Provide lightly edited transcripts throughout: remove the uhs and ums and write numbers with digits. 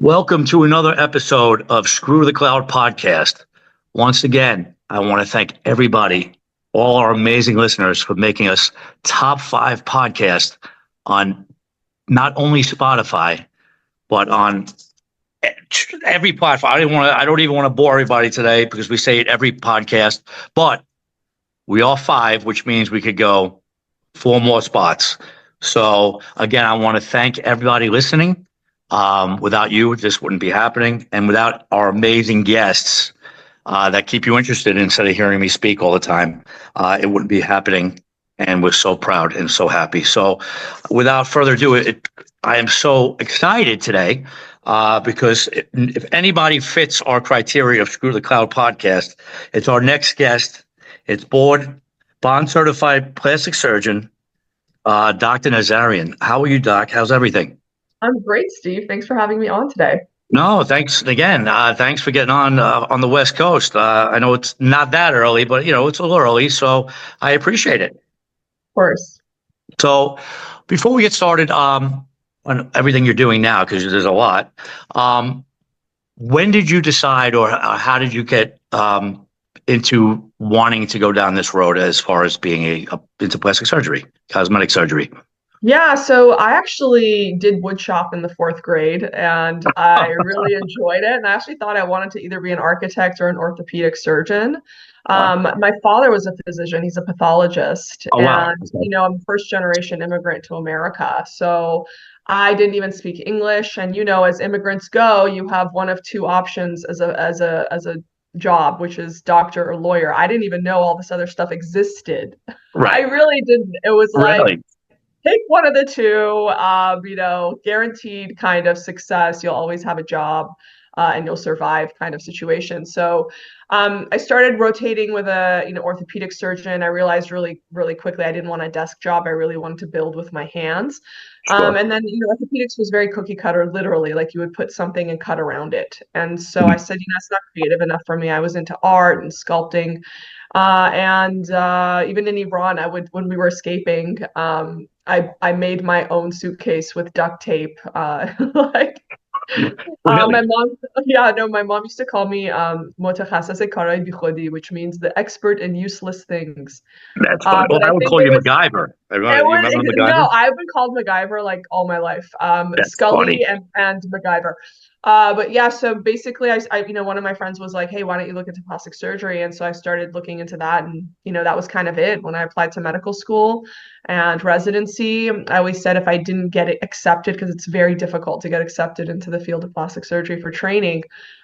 Welcome to another episode of Screw the Clout podcast. Once again, I want to thank everybody, all our amazing listeners, for making us top 5 podcast on not only Spotify, but on every platform. I don't even want to bore everybody today because we say it every podcast, but we are 5, which means we could go 4 more spots. So again, I want to thank everybody listening. Without you, this wouldn't be happening. And without our amazing guests that keep you interested instead of hearing me speak all the time, it wouldn't be happening. And we're so proud and so happy. So without further ado, I am so excited today because if anybody fits our criteria of Screw the Cloud podcast, it's our next guest. It's bond certified plastic surgeon, Dr. Nazarian. How are you, Doc? How's everything? I'm great, Steve. Thanks for having me on today. No, thanks again. Thanks for getting on the West Coast. I know it's not that early, but it's a little early, so I appreciate it. Of course. So, before we get started on everything you're doing now, because there's a lot, when did you decide, or how did you get into wanting to go down this road as far as being into plastic surgery, cosmetic surgery? Yeah, so I actually did wood shop in the 4th grade, and I really enjoyed it. And I actually thought I wanted to either be an architect or an orthopedic surgeon. My father was a physician; he's a pathologist, Oh, wow. and I'm first generation immigrant to America. So I didn't even speak English, and as immigrants go, you have one of 2 options as a job, which is doctor or lawyer. I didn't even know all this other stuff existed. Right. I really didn't. It was like, Really? pick one of the 2, guaranteed kind of success. You'll always have a job and you'll survive kind of situation. So I started rotating with a orthopedic surgeon. I realized really, really quickly I didn't want a desk job. I really wanted to build with my hands. Sure. And then orthopedics was very cookie cutter, literally, like you would put something and cut around it. And so I said, it's not creative enough for me. I was into art and sculpting. And even in Iran, when we were escaping, I made my own suitcase with duct tape. Really? My mom used to call me متخصص کارهای بیخودی, which means the expert in useless things. That's funny. But I would think call it you was, MacGyver. You it was, remember MacGyver? no, I've been called MacGyver like all my life. That's Scully funny. and MacGyver. But yeah, so basically one of my friends was like, hey, why don't you look into plastic surgery? And so I started looking into that, and that was kind of it. When I applied to medical school and residency, I always said if I didn't get it accepted, because it's very difficult to get accepted into the field of plastic surgery for training,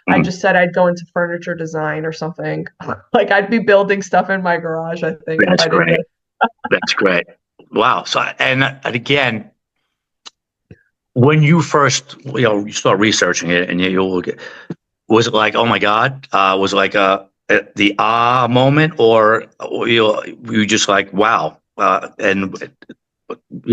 I just said I'd go into furniture design or something. Like I'd be building stuff in my garage, I think. That's if I didn't great. get That's great. Wow. So, and again, when you first, you start researching it, and you look at, was it like, oh my God, was it like the moment, or you just like, wow, and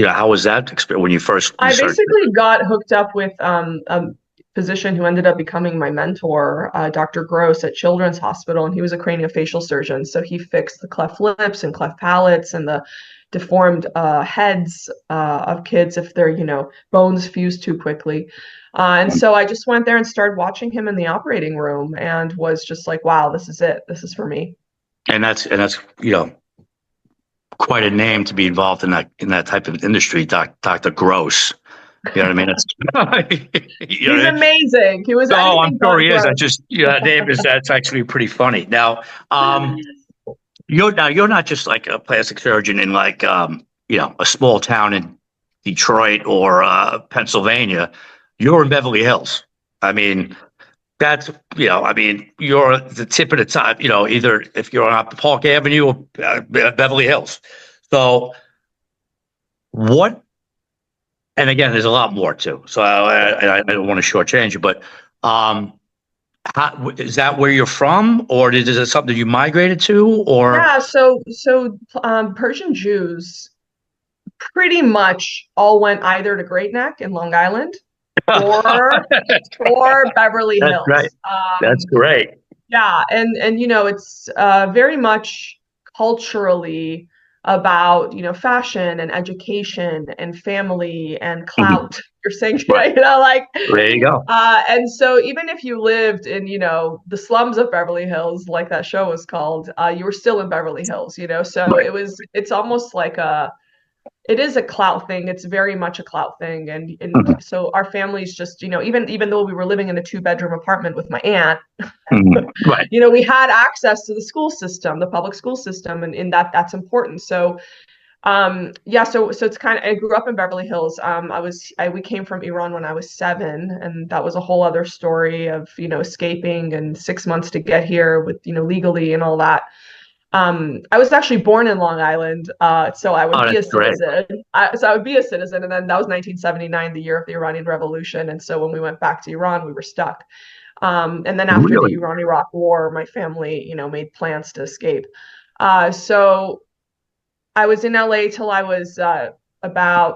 how was that experience when you first I researched basically got hooked up with a physician who ended up becoming my mentor, Dr. Gross at Children's Hospital, and he was a craniofacial surgeon. So he fixed the cleft lips and cleft palates and the deformed heads of kids if their bones fuse too quickly. And so I just went there and started watching him in the operating room and was just like, wow, this is it. This is for me. And that's quite a name to be involved in that type of industry, Dr. Gross. You know what I mean? He's amazing. He was. Oh, I'm sure he is. That's just name that's actually pretty funny. Now, you're not just like a plastic surgeon in like a small town in Detroit or Pennsylvania. You're in Beverly Hills. I mean, that's you're the tip of the top. Either if you're on Park Avenue or Beverly Hills. So what? And again, there's a lot more too. So I don't want to shortchange you, but is that where you're from, or is it something you migrated to, or? Yeah, so Persian Jews pretty much all went either to Great Neck in Long Island or Beverly Hills. Right. That's great. Yeah, and it's very much culturally about, fashion and education and family and Mhm. clout. You're saying, Right. like, There you go. and so even if you lived in, the slums of Beverly Hills, like that show was called, you were still in Beverly Hills, so Right. it's almost like it is a clout thing. It's very much a clout thing. And Mhm. so our family's just, even though we were living in a 2-bedroom apartment with my aunt, Mhm. Right. we had access to the school system, the public school system, and in that's important. So yeah, so it's kind of, I grew up in Beverly Hills. We came from Iran when I was 7, and that was a whole other story of, escaping and 6 months to get here with, legally and all that. I was actually born in Long Island, so I would Oh, be that's a great. citizen. So I would be a citizen, and then that was 1979, the year of the Iranian Revolution. And so when we went back to Iran, we were stuck. And then after the Really? Iran-Iraq War, my family, made plans to escape. So I was in LA till I was about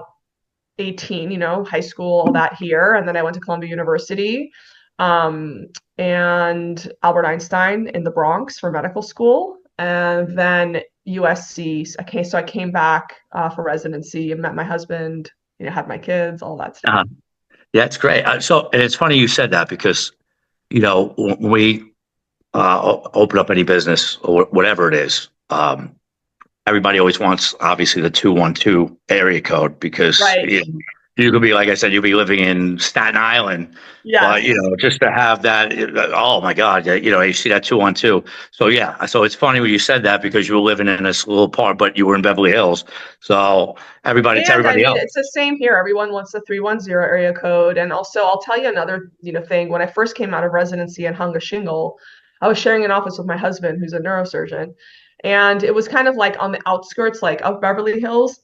18, high school, all that here. And then I went to Columbia University um, and Albert Einstein in the Bronx for medical school. And then USC. Okay, so I came back for residency and met my husband, had my kids, all that stuff. Uh, yeah, it's great. And it's funny you said that because, when we open up any business or whatever it is, everybody always wants obviously the 212 area code because Right. you could be, like I said, you'll be living in Staten Island, but Yes. just to have that, oh my God, you see that 212. So yeah, so it's funny when you said that because you were living in this little part, but you were in Beverly Hills. So it's And I everybody mean, else. it's the same here. Everyone wants the 310 area code. And also, I'll tell you another, thing. When I first came out of residency and hung a shingle, I was sharing an office with my husband, who's a neurosurgeon. And it was kind of like on the outskirts, like of Beverly Hills.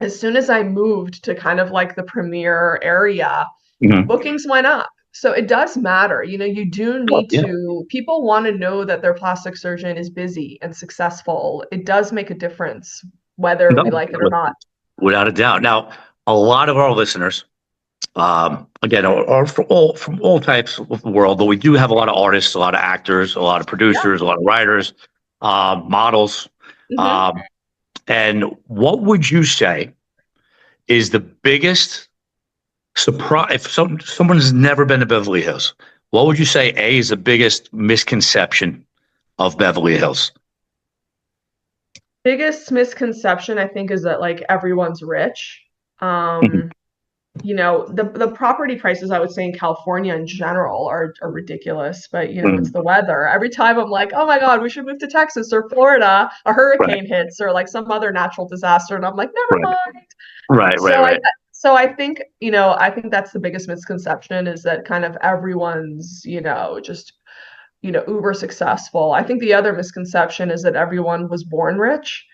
As soon as I moved to kind of like the premier area, Mhm. bookings went up. So it does matter. You do Oh, need yeah, to, people want to know that their plastic surgeon is busy and successful. It does make a difference, whether we no, like it or not. without a doubt. Now, a lot of our listeners, again, are from all types of the world, but we do have a lot of artists, a lot of actors, a lot of Yeah. producers, a lot of writers, models. Hmm. Um, and what would you say is the biggest surprise if someone has never been to Beverly Hills? What would you say A is the biggest misconception of Beverly Hills? Biggest misconception, I think, is that like everyone's rich. Mhm. Um, the property prices, I would say, in California in general are ridiculous, but it's Mhm. the weather. Every time I'm like, oh my God, we should move to Texas or Florida, a Right, hurricane hits or like some other natural disaster, and I'm like, never right, mind. right, right, So I right. so I think, I think that's the biggest misconception is that kind of everyone's, just, uber successful. I think the other misconception is that everyone was born rich.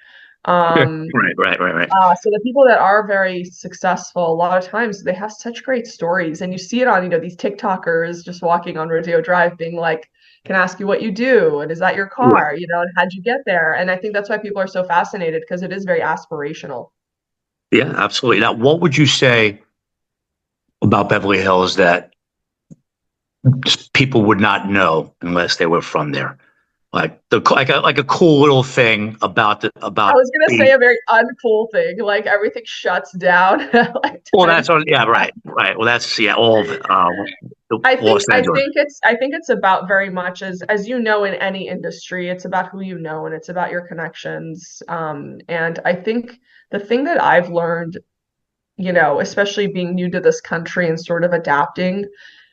Um, Right, right, right, right. so the people that are very successful, a lot of times they have such great stories, and you see it on, these TikTokers just walking on Rodeo Drive, being like, "Can I ask you what you do? And is that your Right. car? And how'd you get there?" And I think that's why people are so fascinated because it is very aspirational. Yeah, absolutely. Now, what would you say about Beverly Hills that people would not know unless they were from there? Like a cool little thing about the I about was gonna say being. a very uncool thing, like everything shuts down at like Well, 10. that's on. Yeah, right, right. Well, that's all of Los Angeles. I think it's about very much as in any industry, it's about who you know and it's about your connections. And I think the thing that I've learned, especially being new to this country and sort of adapting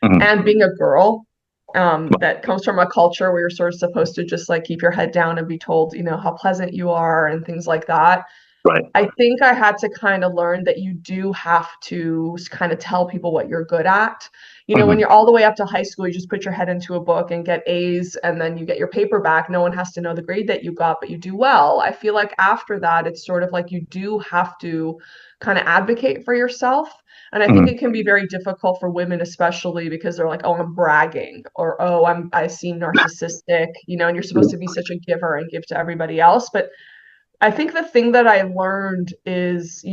Mhm. and being a girl, that comes from a culture where you're sort of supposed to just like keep your head down and be told, how pleasant you are and things like that. Right. I think I had to kind of learn that you do have to kind of tell people what you're good at. When Mhm. you're all the way up to high school, you just put your head into a book and get A's, and then you get your paper back. No one has to know the grade that you got, but you do well. I feel like after that, it's sort of like you do have to kind of advocate for yourself. And I think Mhm. it can be very difficult for women, especially because they're like, oh, I'm bragging, or oh, I seem narcissistic, and you're supposed to be such a giver and give to everybody else. But I think the thing that I learned is,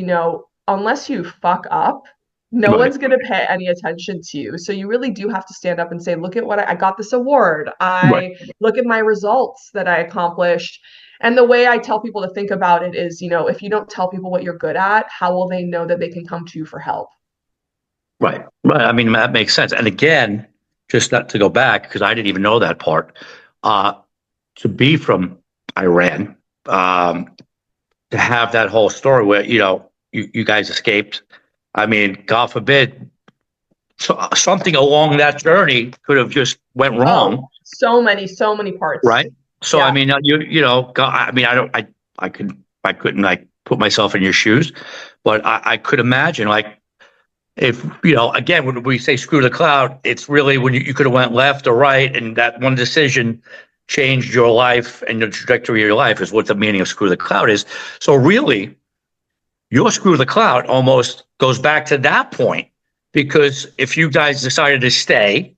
unless you fuck up, no Right. one's going to pay any attention to you. So you really do have to stand up and say, look at what I got this award. Right. I look at my results that I accomplished. And the way I tell people to think about it is, if you don't tell people what you're good at, how will they know that they can come to you for help? Right. Right. I mean, that makes sense. And again, just not to go back, because I didn't even know that part, uh, to be from Iran, to have that whole story where, you guys escaped. I mean, God forbid, something along that journey could have just went wrong. Oh, so many parts. Right. So, I Yeah. mean, God, I mean, I couldn't like put myself in your shoes, but I could imagine like, if again, when we say screw the cloud, it's really when you could have went left or right, and that one decision changed your life and the trajectory of your life is what the meaning of screw the cloud is. So really, your screw the cloud almost goes back to that point, because if you guys decided to stay,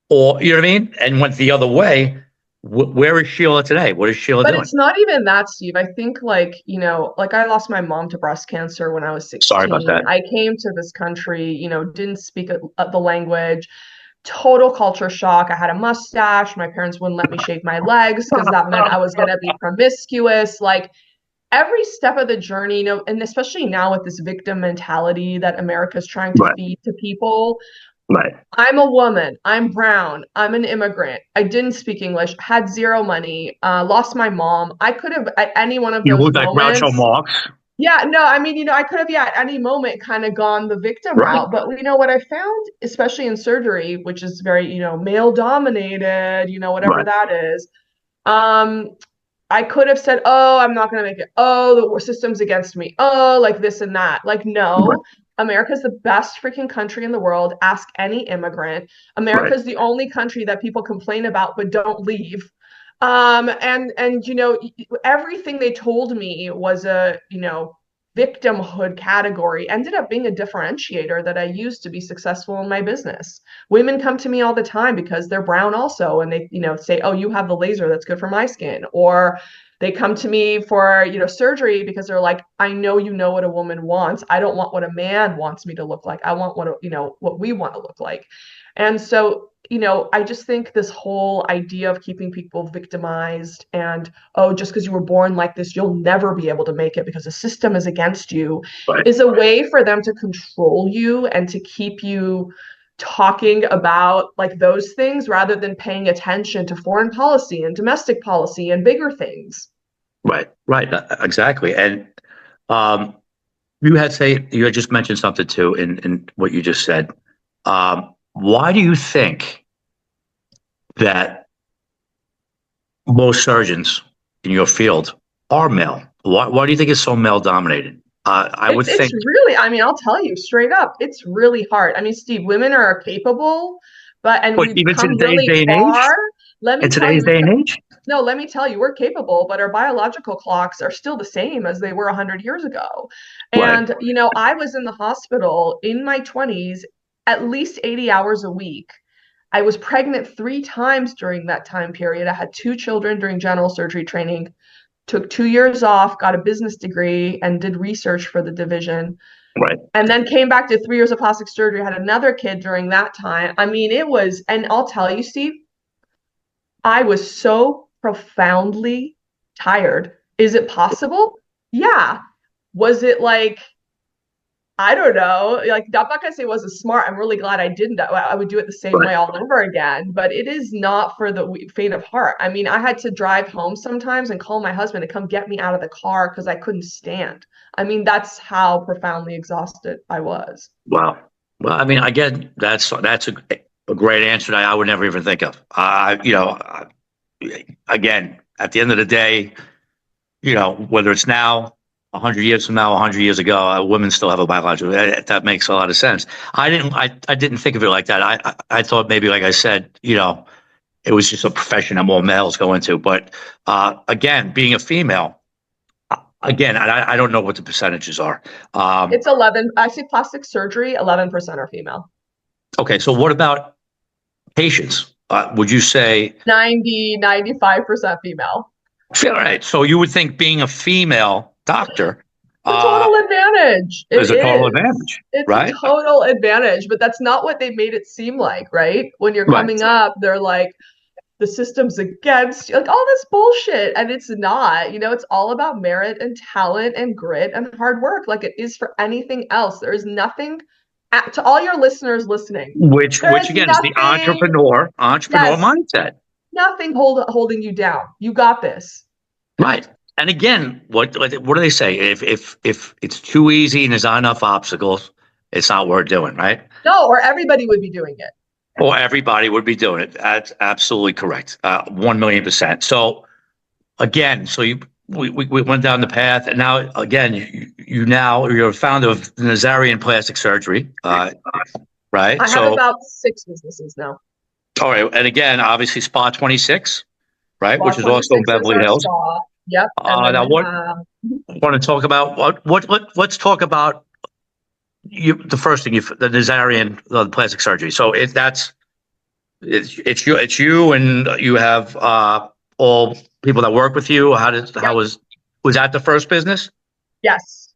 or you know what I mean, and went the other way, where is Sheila today? What is Sheila But doing? it's not even that, Steve. I think like I lost my mom to breast cancer when I was Sorry about 16. that. I came to this country, didn't speak the language, total culture shock. I had a mustache. My parents wouldn't let me shave my legs because that meant I was going to be promiscuous. Like every step of the journey, and especially now with this victim mentality that America's trying to Right. feed to people. Right. I'm a woman. I'm brown. I'm an immigrant. I didn't speak English, had zero money, lost my mom. I could have at any one of You those look like Groucho moments. Marx. Yeah, no, I mean, I could have, yeah, at any moment kind of gone the victim Right. route. But what I found, especially in surgery, which is very, male dominated, whatever Right. that is, um, I could have said, oh, I'm not going to make it. Oh, the system's against me. Oh, like this and that. Like, Right. no, America's the best freaking country in the world. Ask any immigrant. Right. America's the only country that people complain about but don't leave. And everything they told me was a, victimhood category ended up being a differentiator that I used to be successful in my business. Women come to me all the time because they're brown also, and they, say, "Oh, you have the laser that's good for my skin," or they come to me for, surgery because they're like, "I know you know what a woman wants. I don't want what a man wants me to look like. I want what we want to look like." And so, I just think this whole idea of keeping people victimized and, oh, just because you were born like this, you'll never be able to make it because the system is against you, Right. is a way for them to control you and to keep you talking about like those things rather than paying attention to foreign policy and domestic policy and bigger things. Right. Right. Exactly. And um, you had just mentioned something too in what you just said. Why do you think that most surgeons in your field are male? Why do you think it's so male dominated? I would It's think, really, I mean, I'll tell you straight up, it's really hard. I mean, Steve, women are capable, and but we've even come today's really day and age, far. Let in me tell today's you, day and age, no, let me tell you, we're capable, but our biological clocks are still the same as they were 100 years ago. right, And, I was in the hospital in my 20s at least 80 hours a week. I was pregnant 3 times during that time period. I had 2 children during general surgery training, took 2 years off, got a business degree, and did research for the division. right, And then came back to 3 years of plastic surgery, had another kid during that time. I mean, it was, and I'll tell you, Steve, I was so profoundly tired. Is it possible? Yeah. Was it like, I don't know, like, I'm not gonna say it wasn't smart. I'm really glad I didn't. I would do it the same right. way all over again, but it is not for the faint of heart. I mean, I had to drive home sometimes and call my husband to come get me out of the car because I couldn't stand. I mean, that's how profoundly exhausted I was. Wow. Well, I mean, again, that's a great answer that I would never even think of. Again, at the end of the day, whether it's now, 100 years from now, 100 years ago, women still have a biological. That makes a lot of sense. I didn't think of it like that. I thought maybe, like I said, it was just a profession that more males go into. But again, being a female, again, I don't know what the percentages are. It's 11, actually, plastic surgery, 11% are female. Okay, so what about patients? Would you say? 95% female. All right. So you would think being a female doctor It's a total advantage. It is a total is. advantage, It's a right? total advantage, but that's not what they made it seem like, right? When you're Right. coming up, they're like, the system's against you, like all this bullshit. And it's not, it's all about merit and talent and grit and hard work, like it is for anything else. There is nothing to all your listeners listening. Which There is again is the nothing, entrepreneur yes, mindset. nothing holding you down. You got this. Right. And again, what do they say? If it's too easy and there's not enough obstacles, it's not worth doing, right? No, or everybody would be doing it. Or everybody would be doing it. That's absolutely correct. 1,000,000%. So again, we went down the path, and now again, you're a founder of Nazarian Plastic Surgery, right? I have about 6 businesses now. All right, and again, obviously, Spa 26, right, Spa which is also in 26 is Beverly our Hills. spa. Yep. And then Now, what want to talk about? Let's talk about the first thing, the Nazarian plastic surgery. So it's you, and you have all people that work with you. Was that the first business? Yes.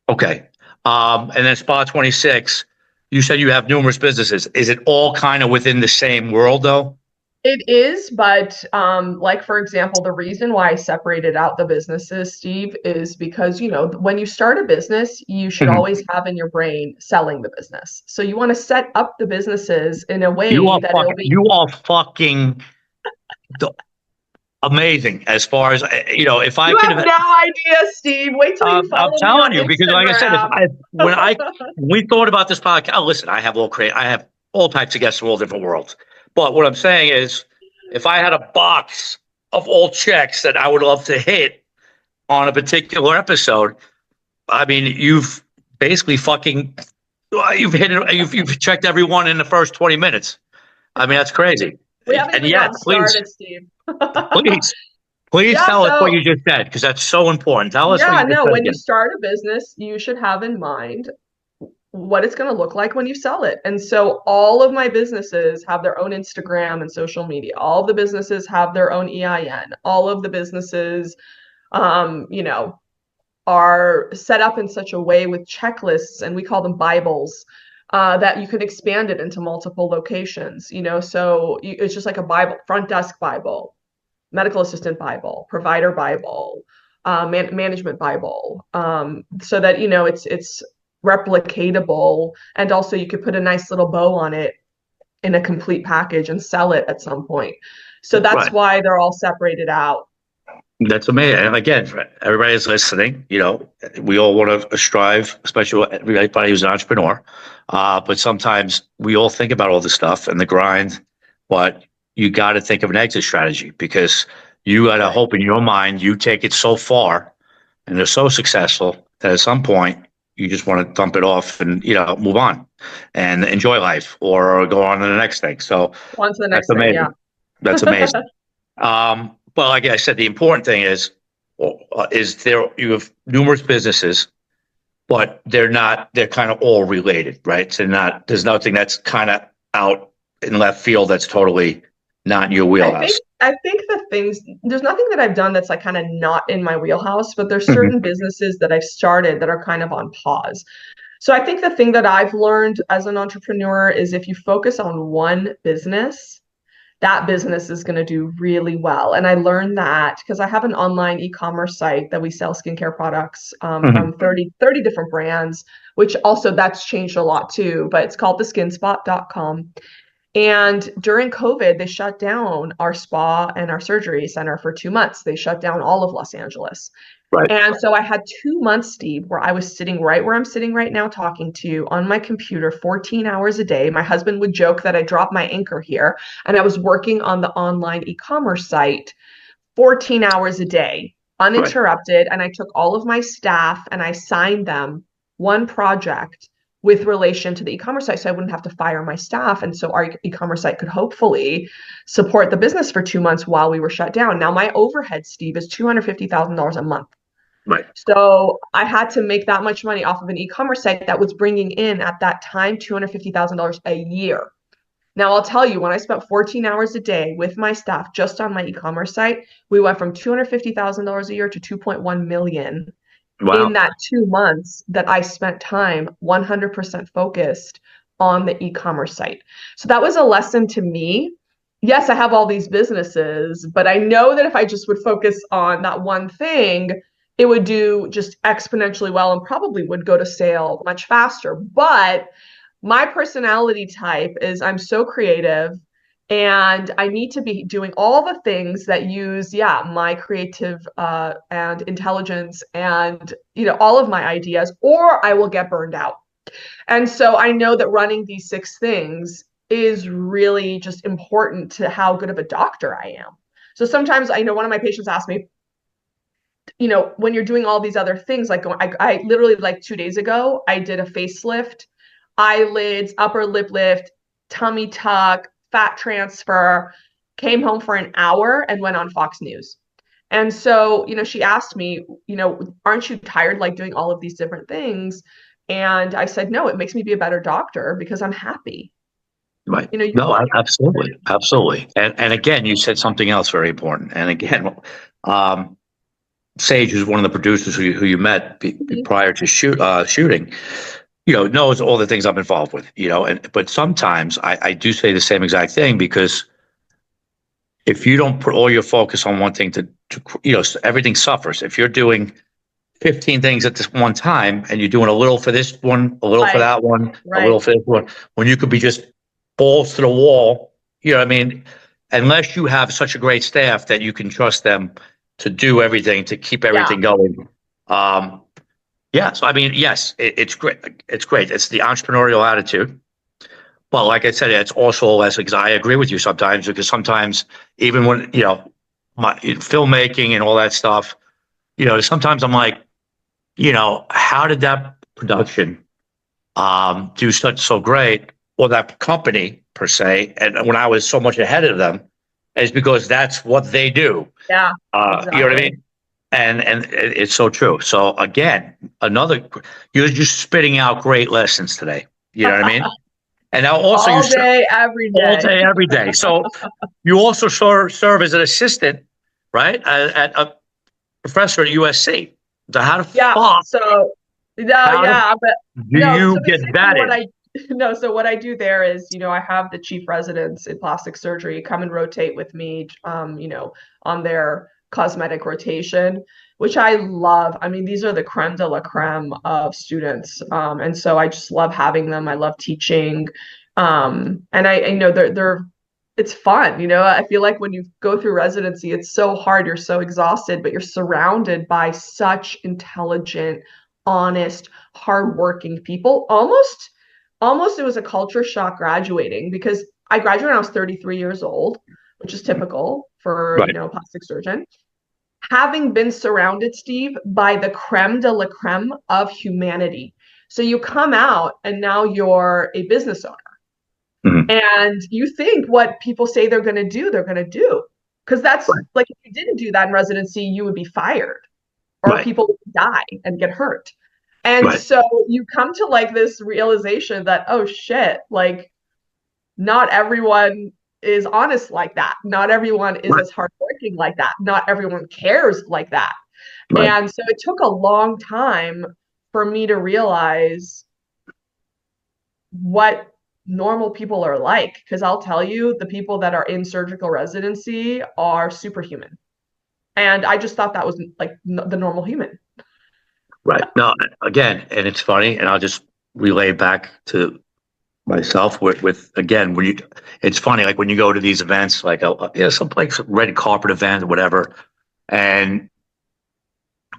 Okay. And then Spa 26, you said you have numerous businesses. Is it all kind of within the same world, though? It is, but like for example, the reason why I separated out the businesses, Steve, is because when you start a business, you should Mhm. always have in your brain selling the business. So you want to set up the businesses in a way You are that it'll fucking, be. you are fucking amazing as far as if I You could have have. no idea, Steve. Wait till you I'm follow me telling on you, because like I said, Instagram. when we thought about this podcast, listen, I have all types of guests from all different worlds. But what I'm saying is, if I had a box of all checks that I would love to hit on a particular episode, I mean, you've basically you've hit it, you've checked everyone in the first 20 minutes. I mean, that's crazy. We haven't And even yet, gotten started, Steve. please Yeah, tell us what so you just said, because that's so important. Tell us what yeah, you just no, said when you again. start a business, you should have in mind what it's going to look like when you sell it. And so all of my businesses have their own Instagram and social media. All of the businesses have their own EIN. All of the businesses, you know, are set up in such a way with checklists, and we call them Bibles, that you can expand it into multiple locations. So it's just like a Bible, front desk Bible, medical assistant Bible, provider Bible, management Bible, so that it's replicatable, and also you could put a nice little bow on it in a complete package and sell it at some point. So that's Right. why they're all separated out. That's amazing. And again, for everybody that's listening, we all want to strive, especially everybody who's an entrepreneur. But sometimes we all think about all this stuff and the grind, but you got to think of an exit strategy, because you got to hope in your mind you take it so far and they're so successful that at some point you just want to dump it off and move on and enjoy life, or go on to the next thing. So On to the that's next thing, yeah. amazing. That's amazing. But like I said, the important thing is you have numerous businesses, but they're kind of all related, right? So there's nothing that's kind of out in left field that's totally not in your wheelhouse. I think there's nothing that I've done that's like kind of not in my wheelhouse, but there's Mhm. certain businesses that I've started that are kind of on pause. So I think the thing that I've learned as an entrepreneur is if you focus on one business, that business is going to do really well. And I learned that because I have an online e-commerce site that we sell skincare products Mhm. from 30 different brands, which also that's changed a lot too, but it's called theskinspot.com. And during COVID, they shut down our spa and our surgery center for 2 months. They shut down all of Los Angeles. Right. And so I had 2 months, Steve, where I was sitting right where I'm sitting right now talking to you on my computer 14 hours a day. My husband would joke that I dropped my anchor here, and I was working on the online e-commerce site 14 hours a day, Right. uninterrupted. And I took all of my staff and I signed them one project with relation to the e-commerce site, so I wouldn't have to fire my staff. And so our e-commerce site could hopefully support the business for 2 months while we were shut down. Now my overhead, Steve, is $250,000 a month. Right. So I had to make that much money off of an e-commerce site that was bringing in at that time $250,000 a year. Now I'll tell you, when I spent 14 hours a day with my staff just on my e-commerce site, we went from $250,000 a year to 2.1 million Wow. in that 2 months that I spent time 100% focused on the e-commerce site. So that was a lesson to me yes, I have all these businesses, but I know that if I just would focus on that one thing, it would do just exponentially well and probably would go to sale much faster. But my personality type is I'm so creative and I need to be doing all the things that use, yeah, my creative and intelligence and, all of my ideas, or I will get burned out. And so I know that running these six things is really just important to how good of a doctor I am. So sometimes I know one of my patients asked me, when you're doing all these other things, like I literally like 2 days ago, I did a facelift, eyelids, upper lip lift, tummy tuck, fat transfer, came home for an hour and went on Fox News. And so, she asked me, aren't you tired like doing all of these different things? And I said, no, it makes me be a better doctor because I'm happy. Right. You No, absolutely. Absolutely. And again, you said something else very important. And again, Sage, who's one of the producers who you met prior to shooting, knows all the things I'm involved with, but sometimes I do say the same exact thing because if you don't put all your focus on one thing everything suffers. If you're doing 15 things at this one time and you're doing a little for this one, a little for right, that one, a right. little for this one, when you could be just balls to the wall, you know what I mean? Unless you have such a great staff that you can trust them to do everything, to keep Yeah, everything going. Yeah, so I mean, yes, it's great. It's great. It's the entrepreneurial attitude. But like I said, it's also less because I agree with you sometimes because sometimes even when, my filmmaking and all that stuff, sometimes I'm like, how did that production do so great, or that company per se, and when I was so much ahead of them, is because that's what they do. yeah, You know what I exactly. mean? And it's so true. So again, you're just spitting out great lessons today. You know what I mean? And now also All day, every all day. day, every day. So you also serve as an assistant, right? At a professor at USC. So Yeah. So no, how yeah, but do no. you So get basically, that in? so what I do there is, I have the chief residents in plastic surgery come and rotate with me, on their cosmetic rotation, which I love. I mean, these are the creme de la creme of students, and so I just love having them. I love teaching, and I know they're it's fun. I feel like when you go through residency, it's so hard, you're so exhausted, but you're surrounded by such intelligent, honest, hardworking people. Almost it was a culture shock graduating because I graduated when I was 33 years old, which is typical for, Right. a plastic surgeon. Having been surrounded, Steve, by the creme de la creme of humanity. So you come out and now you're a business owner Mhm. and you think what people say they're going to do, they're going to do. Because that's Right. like, if you didn't do that in residency, you would be fired or Right. people would die and get hurt. And Right. so you come to like this realization that, oh shit, like not everyone is honest like that. Not everyone is Right. as hardworking like that. Not everyone cares like that. Right. And so it took a long time for me to realize what normal people are like. Because I'll tell you, the people that are in surgical residency are superhuman. And I just thought that was like the normal human. Right. No, again, and it's funny, and I'll just relay back to myself with again it's funny like when you go to these events like some like red carpet event or whatever, and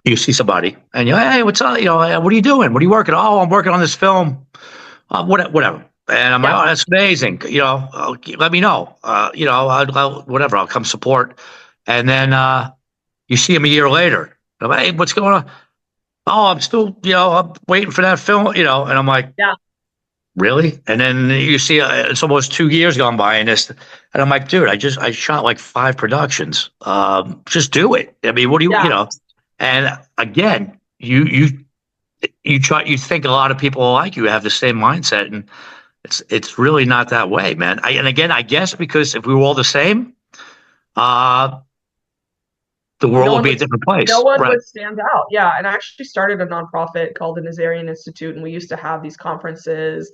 you see somebody and you're hey, what's up, what are you doing, what are you working, oh, I'm working on this film, whatever, and I'm like, Yeah. oh, that's amazing, let me know, I'll whatever, I'll come support, and then you see him a year later, I'm like, hey, what's going on, oh, I'm still, I'm waiting for that film, and I'm like, Yeah. really? And then you see it's almost 2 years gone by and and I'm like, dude, I shot like 5 productions. Just do it. I mean, what do Yeah. And again, you think a lot of people like you have the same mindset, and it's really not that way, man. And again, I guess because if we were all the same, uh, the world no would one be a would different no place. one Right. would stand out. Yeah, and I actually started a nonprofit called the Nazarian Institute, and we used to have these conferences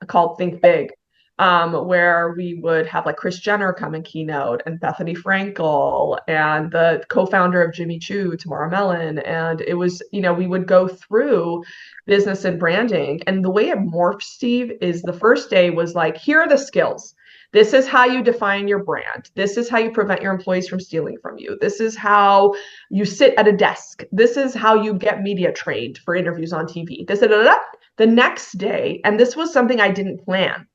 called Think Big. where we would have like Kris Jenner come and keynote, and Bethany Frankel, and the co-founder of Jimmy Choo, Tamara Mellon. And it was, we would go through business and branding. And the way it morphed, Steve, is the first day was like, here are the skills. This is how you define your brand. This is how you prevent your employees from stealing from you. This is how you sit at a desk. This is how you get media trained for interviews on TV. The next day, and this was something I didn't plan,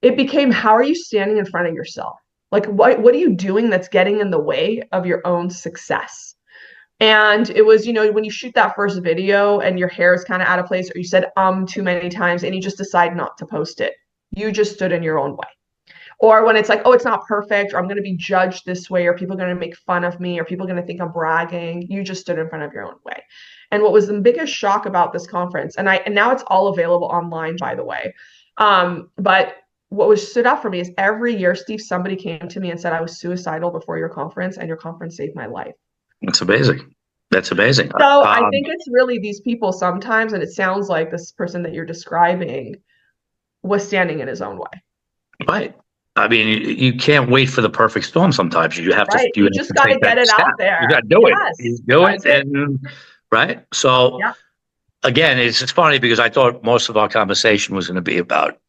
it became, how are you standing in front of yourself? Like, what are you doing that's getting in the way of your own success? And it was, when you shoot that first video and your hair is kind of out of place, or you said too many times and you just decide not to post it. You just stood in your own way. Or when it's like, oh, it's not perfect, or I'm going to be judged this way, or people are going to make fun of me, or people are going to think I'm bragging. You just stood in front of your own way. And what was the biggest shock about this conference, and now it's all available online, by the way. But what was stood out for me is every year, Steve, somebody came to me and said, I was suicidal before your conference, and your conference saved my life. That's amazing. That's amazing. So I think it's really these people sometimes, and it sounds like this person that you're describing was standing in his own way. Right. I mean, you can't wait for the perfect storm sometimes. You have to. Right. You just got to get it out there. You got to do it. You do it. And right. So again, it's funny because I thought most of our conversation was going to be about,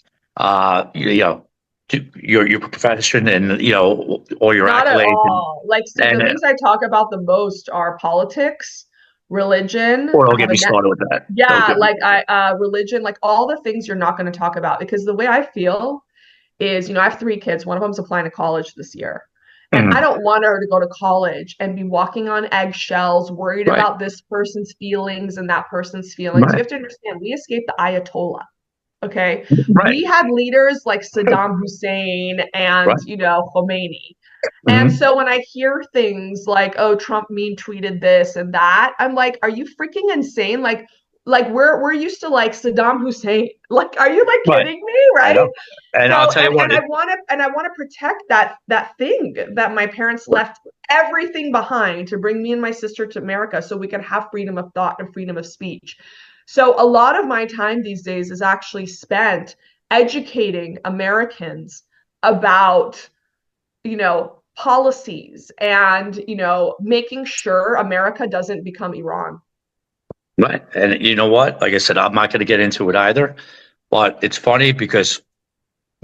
your profession and, all your Not accolades. At all. Like, the things I talk about the most are politics, religion. Or don't get me started with that. Yeah. Like religion, like all the things you're not going to talk about, because the way I feel is, I have 3 kids. One of them's applying to college this year. And I don't want her to go to college and be walking on eggshells, worried about this person's feelings and that person's feelings. You have to understand, we escaped the Ayatollah. Okay. We had leaders like Saddam Hussein and, Khomeini. And so when I hear things like, oh, Trump mean tweeted this and that, I'm like, are you freaking insane? Like we're used to like Saddam Hussein. Like, are you like kidding me? Right. And I'll tell you what. And I want to protect that thing that my parents left everything behind to bring me and my sister to America so we can have freedom of thought and freedom of speech. So a lot of my time these days is actually spent educating Americans about, policies and, making sure America doesn't become Iran. Right. And you know what? Like I said, I'm not going to get into it either. But it's funny because,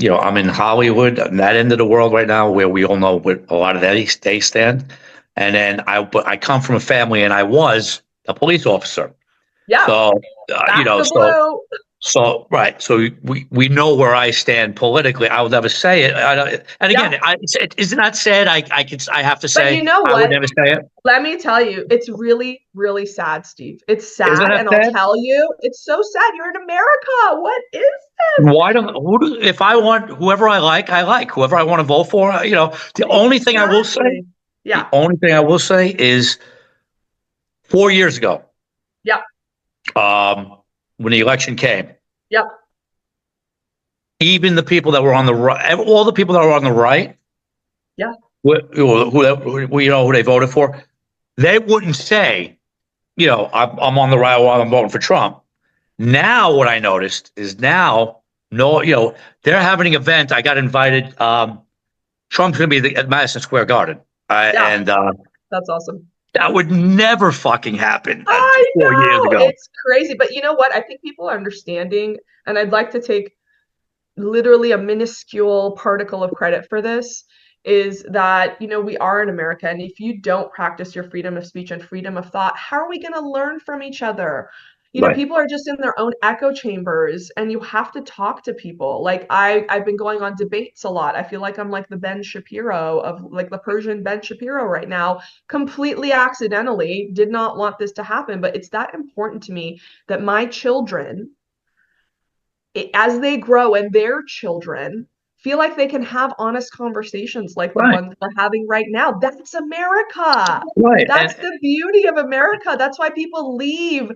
I'm in Hollywood, on that end of the world right now, where we all know where a lot of they stand. And then I come from a family, and I was a police officer. Yeah. So, so right. So we know where I stand politically. I will never say it. And again, isn't that sad? I have to say, but you know what? I would never say it. Let me tell you, it's really, really sad, Steve. It's sad, and sad? I'll tell you, it's so sad. You're in America. What is this? If I want whoever I like, whoever I want to vote for, the only thing I will say, the only thing I will say is 4 years ago. Yeah. When the election came. Yep. Even the people that were on the right, all the people that were on the right, who they voted for, they wouldn't say, I'm on the right while I'm voting for Trump. Now, what I noticed is they're having an event. I got invited. Trump's going to be at Madison Square Garden, and that's awesome. That would never fucking happen 4 years ago. It's crazy. But you know what? I think people are understanding, and I'd like to take literally a minuscule particle of credit for this, is that, we are in America. And if you don't practice your freedom of speech and freedom of thought, how are we going to learn from each other? People are just in their own echo chambers, and you have to talk to people. Like I've been going on debates a lot. I feel like I'm like the Ben Shapiro of like the Persian Ben Shapiro right now, completely accidentally. Did not want this to happen, but it's that important to me that my children, as they grow, and their children feel like they can have honest conversations like the ones we're having right now. That's America. Right. That's the beauty of America. That's why people leave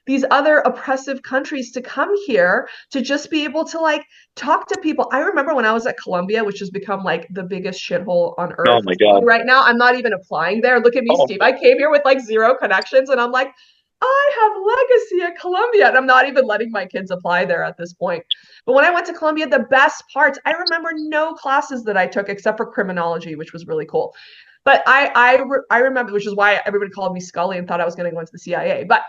these other oppressive countries to come here, to just be able to like talk to people. I remember when I was at Columbia, which has become like the biggest shithole on earth. Oh my God. Right now, I'm not even applying there. Look at me, Steve. I came here with like 0 connections, and I'm like, I have legacy at Columbia. And I'm not even letting my kids apply there at this point. But when I went to Columbia, the best parts, I remember no classes that I took except for criminology, which was really cool. But I remember, which is why everybody called me Scully and thought I was going to go into the CIA. But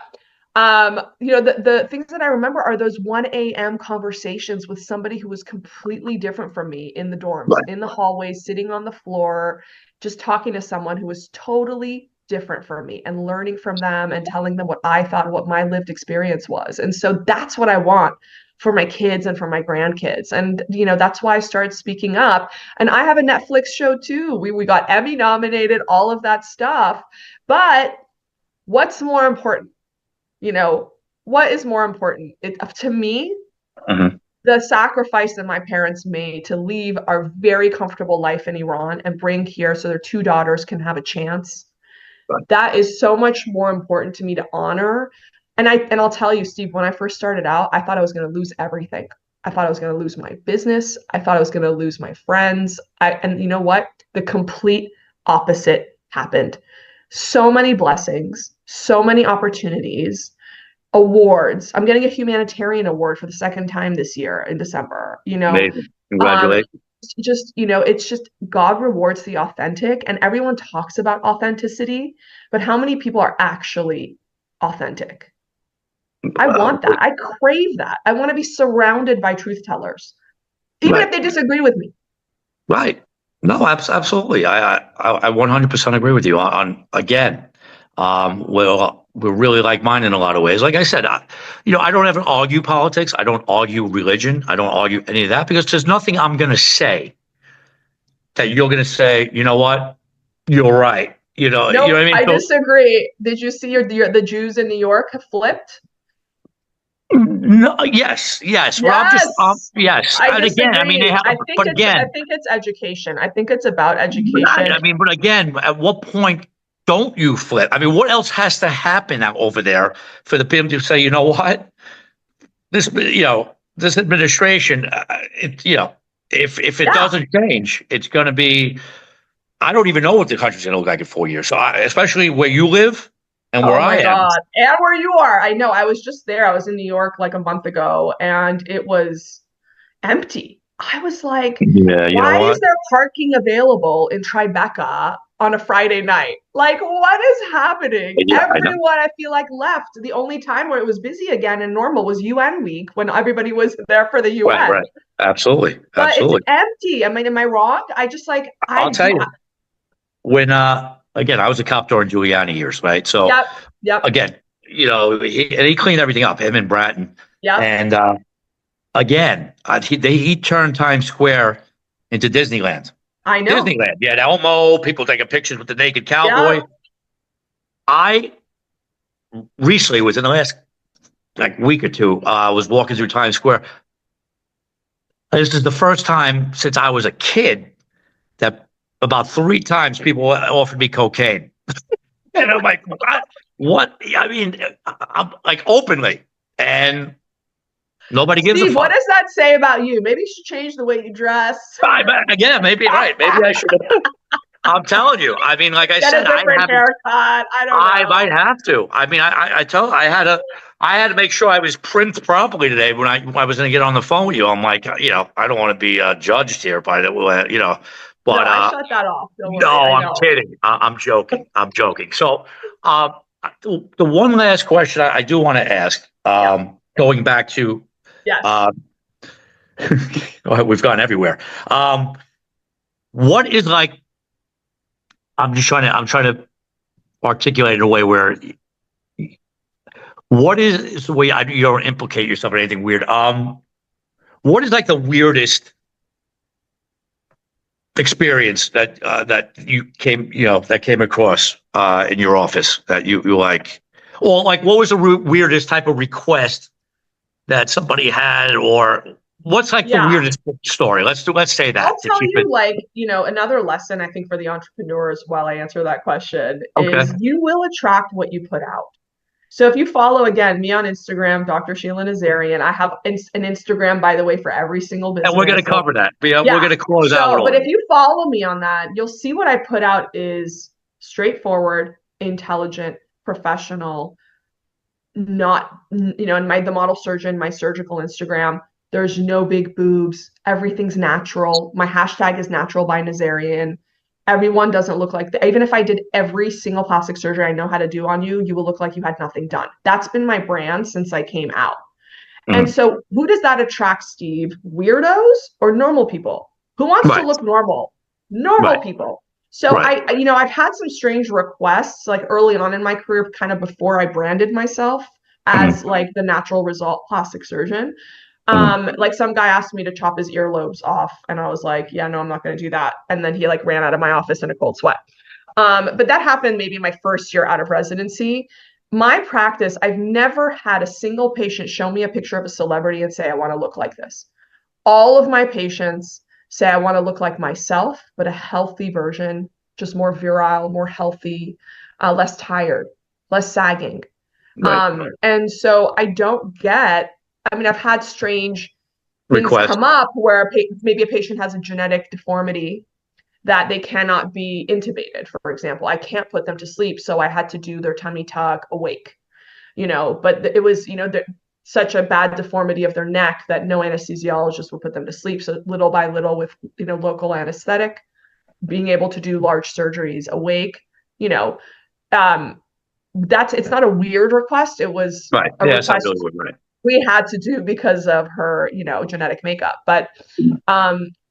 the things that I remember are those 1 a.m. conversations with somebody who was completely different from me in the dorms, Right. in the hallways, sitting on the floor, just talking to someone who was totally different from me and learning from them and telling them what I thought, what my lived experience was. And so that's what I want for my kids and for my grandkids. And, that's why I started speaking up. And I have a Netflix show too. We got Emmy nominated, all of that stuff. But what's more important? What is more important? To me, Mhm. the sacrifice that my parents made to leave our very comfortable life in Iran and bring here so their two daughters can have a chance. Right. That is so much more important to me to honor. And I'll tell you, Steve, when I first started out, I thought I was going to lose everything. I thought I was going to lose my business. I thought I was going to lose my friends. And you know what? The complete opposite happened. So many blessings, so many opportunities, awards. I'm getting a humanitarian award for the second time this year in December. Amazing. Um, Congratulations. it's just God rewards the authentic, and everyone talks about authenticity, but how many people are actually authentic? I Uh, want that. I crave that. I want to be surrounded by truth tellers, even right. if they disagree with me. Right. No, absolutely. I 100% agree with you on again. We're really like mine in a lot of ways. Like I said, I don't ever argue politics. I don't argue religion. I don't argue any of that because there's nothing I'm going to say that you're going to say, you know what, you're right. You know Nope, what I mean? I So, disagree. Did you see the Jews in New York have flipped? no, yes. Well, Yes. yes. I And again, I mean, they disagree. have, but I again, think it's education. I think it's about right. education. I mean, but again, at what point don't you flip? I mean, what else has to happen out over there for the people to say, you know what, this administration, if it Yeah. doesn't change, it's going to be. I don't even know what the country's going to look like in 4 years. So, especially where you live and where Oh I my am. God. And where you are. I know. I was just there. I was in New York like a month ago and it was empty. I was like, Yeah, you know why is what? there parking available in Tribeca on a Friday night? Like, what is happening? Yeah, I know. Everyone I feel like left. The only time where it was busy again and normal was UN week when everybody was there for the Right, UN. right. Absolutely, But it's absolutely. empty. I mean, am I wrong? I just like I'll I tell do. you. When again, I was a cop during Giuliani years, right? So Yep. Yep. again, he cleaned everything up, him and Bratton, Yep. and again, he turned Times Square into Disneyland. I know. Disneyland, yeah, Elmo, people taking pictures with the naked cowboy. Yep. I recently, within the last like week or two, was walking through Times Square. This is the first time since I was a kid that about 3 times people offered me cocaine. And I'm like, what? What? I mean, I'm like openly, and nobody gives a Steve, what fuck. does that say about you? Maybe you should change the way you dress. Again, maybe right. Maybe I should. I'm telling you. I mean, like I Get a said, I different haven't. haircut. I don't I might know. have to. I mean, I had to make sure I was primed properly today when I was going to get on the phone with you. I'm like, I don't want to be judged here by the. No, But I shut that off. Don't no, worry. I I'm know. kidding. I'm joking. I'm joking. So, um, the one last question I do want to ask, Yeah. going back to, Yes. uh, we've gone everywhere. What is like? I'm trying to articulate it in a way where what is the way you don't implicate yourself in anything weird. What is like the weirdest experience that that came across in your office that you like, or like what was the weirdest type of request that somebody had, or what's like the Yeah. weirdest story? Let's say I'll that to tell keep you, it like, another lesson I think for the entrepreneurs while I answer that question okay. is you will attract what you put out. So if you follow again me on Instagram, Dr. Sheila Nazarian, I have an Instagram, by the way, for every single And we're going business. to cover that. We're Yeah. going to close out with So, all but of if it. you follow me on that, you'll see what I put out is straightforward, intelligent, professional, not, and the model surgeon, my surgical Instagram, there's no big boobs. Everything's natural. My hashtag is natural by Nazarian. Everyone doesn't look like that. Even if I did every single plastic surgery I know how to do on you, you will look like you had nothing done. That's been my brand since I came out. And Mm. so who does that attract, Steve? Weirdos or normal people? Who wants to Right. look normal? Normal Right. people. So Right. I've had some strange requests like early on in my career, kind of before I branded myself Mm. as like the natural result plastic surgeon. Mm. Like some guy asked me to chop his earlobes off, and I was like, yeah, no, I'm not going to do that. And then he like ran out of my office in a cold sweat. But that happened maybe my first year out of residency. My practice, I've never had a single patient show me a picture of a celebrity and say, I want to look like this. All of my patients say, I want to look like myself, but a healthy version, just more virile, more healthy, less tired, less sagging. Right. And so I don't get, I mean, I've had strange things Request. come up where maybe a patient has a genetic deformity that they cannot be intubated, for example. I can't put them to sleep, so I had to do their tummy tuck awake, but it was, such a bad deformity of their neck that no anesthesiologist would put them to sleep. So little by little with, local anesthetic, being able to do large surgeries awake, um, it's not a weird request. It was Right. a Yeah, it's not request really good. Right. we had to do because of her, genetic makeup. But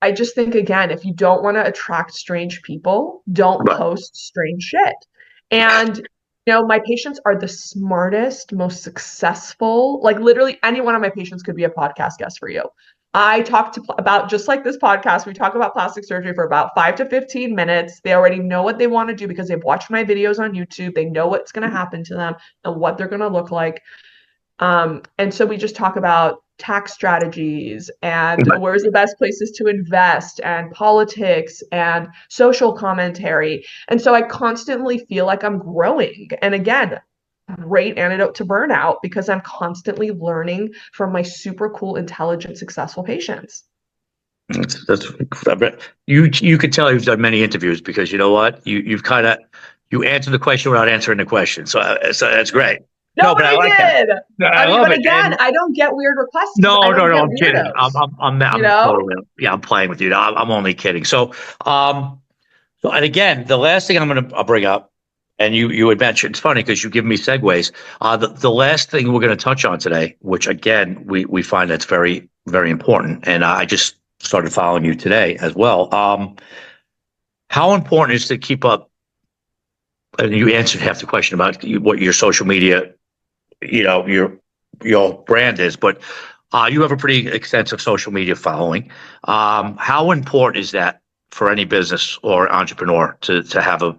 I just think, again, if you don't want to attract strange people, don't Right. post strange shit. And my patients are the smartest, most successful. Like literally any one of my patients could be a podcast guest for you. I talk about, just like this podcast, we talk about plastic surgery for about 5 to 15 minutes. They already know what they want to do because they've watched my videos on YouTube. They know what's going to happen to them and what they're going to look like. And so we just talk about tax strategies and Right. where's the best places to invest and politics and social commentary. And so I constantly feel like I'm growing. And again, great antidote to burnout because I'm constantly learning from my super cool, intelligent, successful patients. That's you could tell you've done many interviews because you know what you answered the question without answering the question. So that's great. No, but I Nobody like that. did. I I mean, love but it. again, And I don't get weird requests because no, I no, don't no. get I'm kidding. weirdos. You I'm know? totally. Yeah, I'm playing with you. I'm only kidding. And again, the last thing I'll bring up, and you had mentioned, it's funny because you give me segues. The last thing we're going to touch on today, which again we find that's very very important, and I just started following you today as well. How important is to keep up? And you answered half the question about what your social media, your brand is, but you have a pretty extensive social media following. How important is that for any business or entrepreneur to have an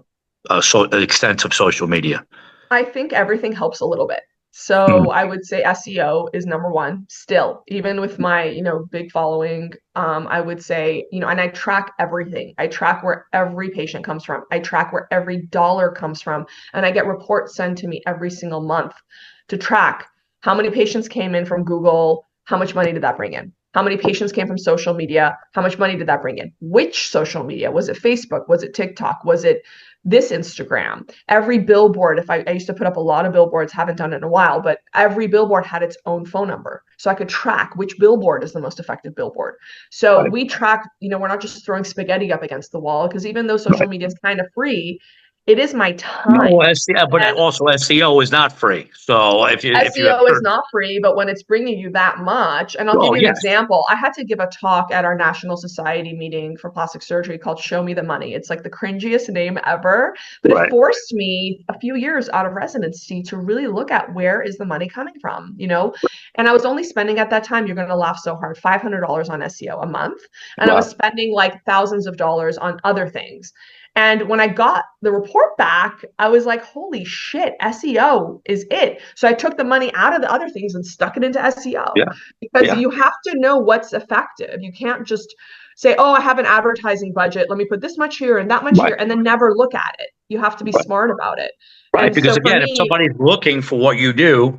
extensive social media? I think everything helps a little bit. So Mm. I would say SEO is number one still, even with my, big following. I would say, and I track everything. I track where every patient comes from. I track where every dollar comes from. And I get reports sent to me every single month to track how many patients came in from Google, how much money did that bring in? How many patients came from social media? How much money did that bring in? Which social media? Was it Facebook? Was it TikTok? Was it this Instagram? Every billboard, if I used to put up a lot of billboards, haven't done it in a while, but every billboard had its own phone number. So I could track which billboard is the most effective billboard. So Right. we track, we're not just throwing spaghetti up against the wall because even though social media is kind of free, it is my time. No, SEO, but And also SEO is not free. So if you have SEO is certain, not free, but when it's bringing you that much, and I'll give oh you an yes, example. I had to give a talk at our National Society meeting for plastic surgery called Show Me the Money. It's like the cringiest name ever, but it right, forced me a few years out of residency to really look at where is the money coming from, And I was only spending at that time, you're going to laugh so hard, $500 on SEO a month. And I was wow, spending like thousands of dollars on other things. And when I got the report back, I was like, holy shit, SEO is it. So I took the money out of the other things and stuck it into SEO yeah, because yeah, you have to know what's effective. You can't just say, oh, I have an advertising budget. Let me put this much here and that much right, here, and then never look at it. You have to be right, smart about it. right. And Because so for again, if me, somebody's looking for what you do,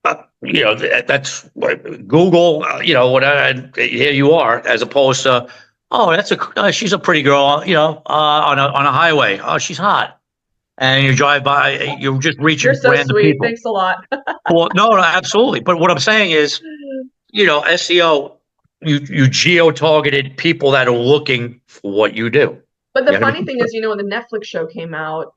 that's what Google, here you are, as opposed to, oh, she's a pretty girl, on a highway. Oh, she's hot. and you drive by, you're just You're reaching so random sweet. people. Thanks a lot. Well, no, no, absolutely. But what I'm saying is, SEO, you geo-targeted people that are looking for what you do. But You the know what I funny mean? thing is, when the Netflix show came out,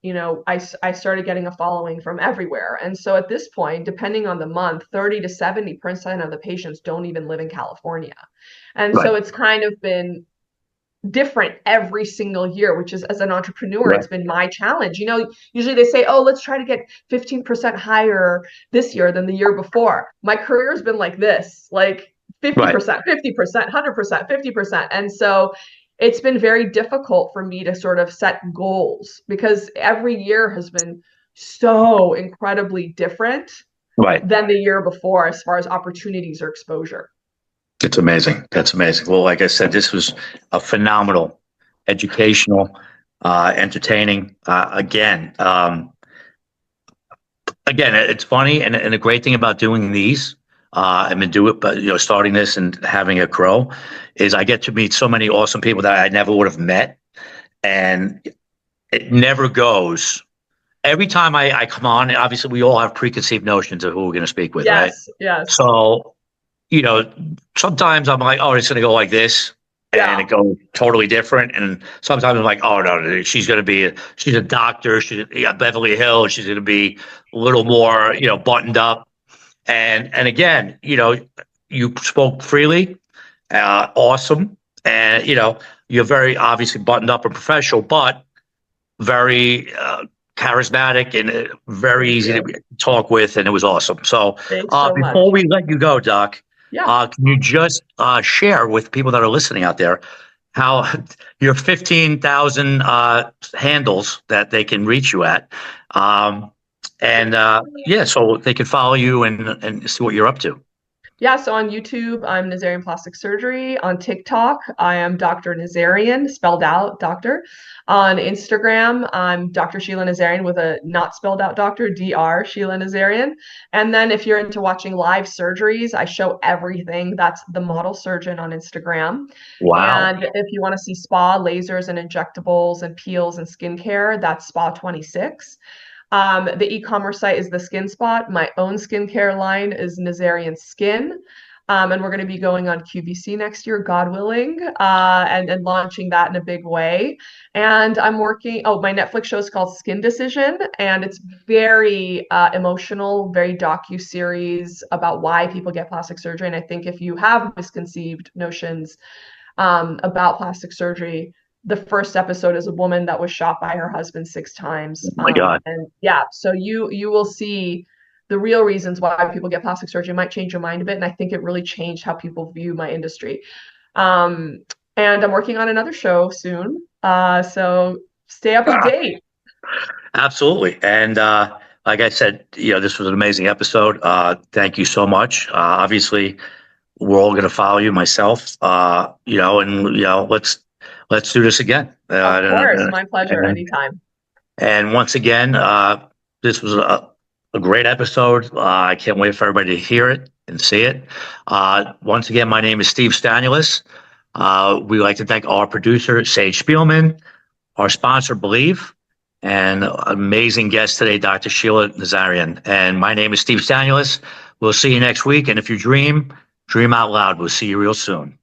I started getting a following from everywhere. And so at this point, depending on the month, 30 to 70% of the patients don't even live in California. And Right, so it's kind of been different every single year, which is, as an entrepreneur, right, it's been my challenge. Usually they say, oh, let's try to get 15% higher this year than the year before. My career has been like this, like right. 50%, 50%, 100%, 50%. And so it's been very difficult for me to sort of set goals because every year has been so incredibly different Right. than the year before as far as opportunities or exposure. It's amazing. That's amazing. Well, like I said, this was a phenomenal, educational, entertaining. Again, it's funny, and the great thing about doing these, and do it, but starting this and having it grow, is I get to meet so many awesome people that I never would have met, and it never goes. Every time I come on, obviously we all have preconceived notions of who we're going to speak with, right? Yes, yes. So, you know, sometimes I'm like, oh, it's going to go like this, and Yeah. it goes totally different. And sometimes I'm like, oh no, she's a doctor. She's Beverly Hills. She's going to be a little more, buttoned up. And again, you spoke freely, awesome, and you're very obviously buttoned up and professional, but very charismatic and very Thank easy you. to talk with, and it was awesome. So Thanks so much. before we let you go, Doc, Yeah. can you just share with people that are listening out there how your 15,000 handles that they can reach you at, and yeah, so they can follow you and see what you're up to. Yeah, so on YouTube, I'm Nazarian Plastic Surgery. On TikTok, I am Dr. Nazarian, spelled out doctor. On Instagram, I'm Dr. Sheila Nazarian with a not spelled out doctor, Dr. Sheila Nazarian. And then if you're into watching live surgeries, I show everything. That's the model surgeon on Instagram. Wow. And if you want to see spa, lasers, and injectables, and peels and skincare, that's Spa 26. The e-commerce site is The Skin Spot. My own skincare line is Nazarian Skin. And we're going to be going on QVC next year, God willing, and launching that in a big way. And I'm working, my Netflix show is called Skin Decision, and it's very emotional, very docu-series about why people get plastic surgery. And I think if you have misconceived notions about plastic surgery, the first episode is a woman that was shot by her husband 6 times. Oh my God. And yeah, so you will see the real reasons why people get plastic surgery. It might change your mind a bit. And I think it really changed how people view my industry. And I'm working on another show soon. So stay up to date. Absolutely. And like I said, this was an amazing episode. Thank you so much. Obviously, we're all going to follow you, myself, let's do this again. Of course, my pleasure, anytime. And once again, this was a great episode. I can't wait for everybody to hear it and see it. Once again, my name is Steve Stanulis. We'd like to thank our producer, Sage Spielman, our sponsor, Believe, and amazing guest today, Dr. Sheila Nazarian. And my name is Steve Stanulis. We'll see you next week. And if you dream out loud. We'll see you real soon.